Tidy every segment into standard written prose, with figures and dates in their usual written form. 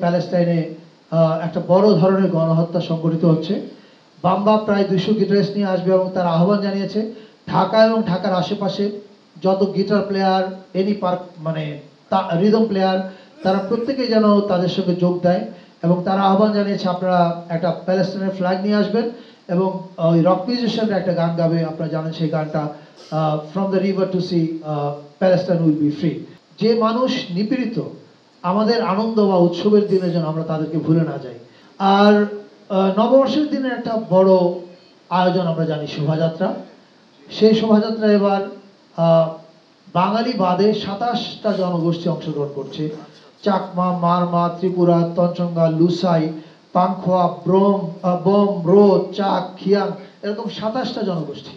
প্যালেস্টাইনে একটা বড় ধরনের গণহত্যা সংঘটিত হচ্ছে। বাম্বা প্রায় 200 গিটারিস্ট নিয়ে আসবে এবং তারা আহ্বান জানিয়েছে ঢাকা এবং ঢাকার আশেপাশে যত গিটার প্লেয়ার, এনি পার্ক মানে রিদম প্লেয়ার, তারা প্রত্যেকেই যেন তাদের সঙ্গে যোগ দেয় এবং তারা আহ্বান জানিয়েছে আপনারা একটা প্যালেস্টাইনের ফ্ল্যাগ নিয়ে আসবেন এবং ওই রক মিউজিশিয়ানরা একটা গান গাবে, আপনারা জানেন সেই গানটা from the river to sea Palestine will be free. যে মানুষ নিপীড়িত, আমাদের আনন্দ বা উৎসবের দিনে যেন আমরা তাদেরকে ভুলে না যাই। আর নববর্ষের দিনে একটা বড় আয়োজন আমরা জানি, শোভাযাত্রা। সেই শোভাযাত্রা এবার বাঙালি বাদে 27টা জনগোষ্ঠী অংশগ্রহণ করছে। চাকমা, মারমা, ত্রিপুরা, তঞ্চঙ্গা, লুসাই, পাংখোয়া, বোম, রো, চাক, খিয়াং, এরকম 27টা জনগোষ্ঠী।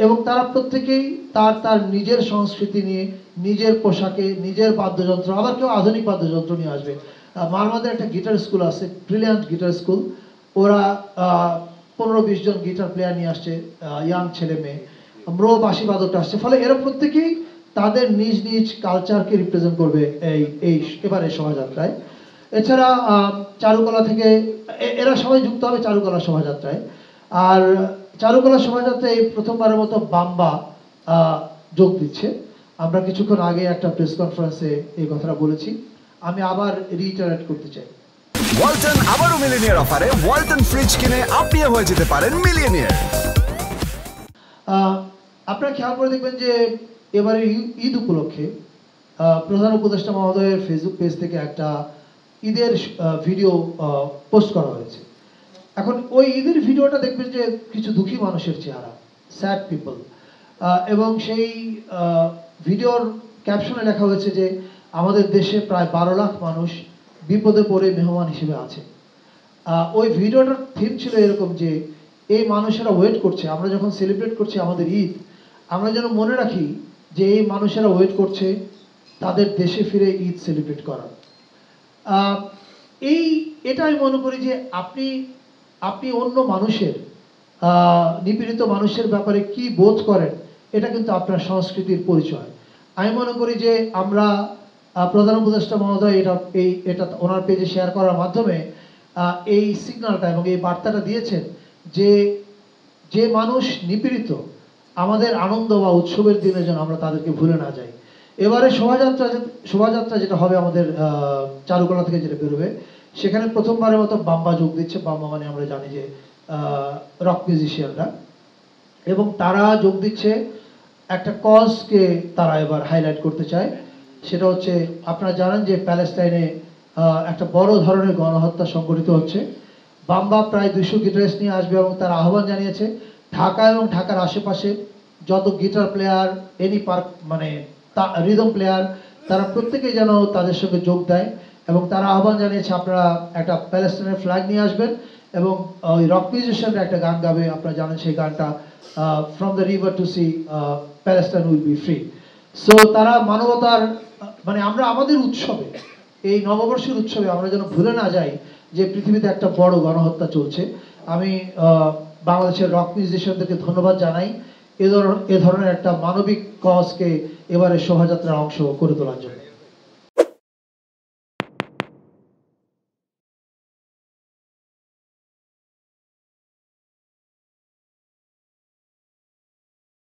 এবং তারা প্রত্যেকেই তার তার নিজের সংস্কৃতি নিয়ে, নিজের পোশাকে, নিজের বাদ্যযন্ত্র, আবার কেউ আধুনিক বাদ্যযন্ত্র নিয়ে আসবে। মারমাদের একটা গিটার স্কুল আছে, ব্রিলিয়ান্ট গিটার স্কুল। ওরা 15-20 জন গিটার প্লেয়ার নিয়ে আসছে, ইয়াং ছেলে মেয়ে। ম্রো বাঁশি বাদকটা আসছে। ফলে এরা প্রত্যেকেই তাদের নিজ নিজ কালচারকে রিপ্রেজেন্ট করবে এই এবারে শোভাযাত্রায়। এছাড়া চারুকলা থেকে এরা সবাই যুক্ত হবে চারুকলা শোভাযাত্রায়। আর চারুকলা শোভাযাত্রায় এই প্রথমবারের মতো বাম্বা যোগ দিচ্ছে। আমরা কিছুক্ষণ আগে একটা প্রেস কনফারেন্সে এই কথাটা বলেছি, আমি আবার রিইটারেট করতে চাই। ওয়ালটন আবারও মিলিয়নিয়ার অফারে ওয়ালটন ফ্রিজ কিনে আপনিও হয়ে যেতে পারেন মিলিয়নিয়ার। আপনারা খেয়াল করে দেখবেন যে এবারে ঈদ উপলক্ষে প্রধান উপদেষ্টা মহোদয়ের ফেসবুক পেজ থেকে একটা ঈদের ভিডিও পোস্ট করা হয়েছে। এখন ওই ঈদের ভিডিওটা দেখবেন যে কিছু দুঃখী মানুষের চেহারা, স্যাড পিপল, এবং সেই ভিডিওর ক্যাপশনে লেখা হয়েছে যে আমাদের দেশে প্রায় 12 লাখ মানুষ বিপদে পড়ে মেহমান হিসেবে আছে। ওই ভিডিওটার থিম ছিল এরকম যে এই মানুষেরা ওয়েট করছে, আমরা যখন সেলিব্রেট করছি আমাদের ঈদ, আমরা যেন মনে রাখি যে এই মানুষেরা ওয়েট করছে তাদের দেশে ফিরে ঈদ সেলিব্রেট করার। এটা আমি মনে করি যে আপনি অন্য মানুষের, নিপীড়িত মানুষের ব্যাপারে কি বোধ করেন, এটা কিন্তু আপনার সংস্কৃতির পরিচয়। আমি মনে করি যে আমরা প্রধান উপদেষ্টা মহোদয় এটা ওনার পেজে শেয়ার করার মাধ্যমে এই সিগন্যালটা এবং এই বার্তাটা দিয়েছেন যে যে মানুষ নিপীড়িত, আমাদের আনন্দ বা উৎসবের দিনে যেন আমরা তাদেরকে ভুলে না যাই। এবারে শোভাযাত্রা যেটা হবে আমাদের চারুকলা থেকে যেটা বেরোবে, সেখানে প্রথমবারের মতো বাম্বা যোগ দিচ্ছে। বাম্বা মানে আমরা জানি যে রক মিউজিশিয়ানরা, এবং তারা যোগ দিচ্ছে একটা কজকে তারা এবার হাইলাইট করতে চায়। সেটা হচ্ছে, আপনারা জানেন যে প্যালেস্টাইনে একটা বড় ধরনের গণহত্যা সংঘটিত হচ্ছে। বাম্বা প্রায় 200 গিটারিস্ট নিয়ে আসবে এবং তারা আহ্বান জানিয়েছে ঢাকা এবং ঢাকার আশেপাশে যত গিটার প্লেয়ার, এনি পার্ক মানে রিদম প্লেয়ার, তারা প্রত্যেকেই যেন তাদের সঙ্গে যোগ দেয় এবং তারা আহ্বান জানিয়েছে আপনারা একটা প্যালেস্টাইনের ফ্ল্যাগ নিয়ে আসবেন এবং ওই রক মিউজিশিয়ানরা একটা গান গাবে, আপনারা জানেন সেই গানটা from the river to sea Palestine will be free. So তারা মানবতার মানে আমরা আমাদের উৎসবে, এই নববর্ষের উৎসবে আমরা যেন ভুলে না যাই যে পৃথিবীতে একটা বড় গণহত্যা চলছে। আমি বাংলাদেশের রক মিউজিশিয়ানদেরকে ধন্যবাদ জানাই এ ধরনের একটা মানবিক কজকে এবারে শোভাযাত্রার অংশ করে তোলার জন্য।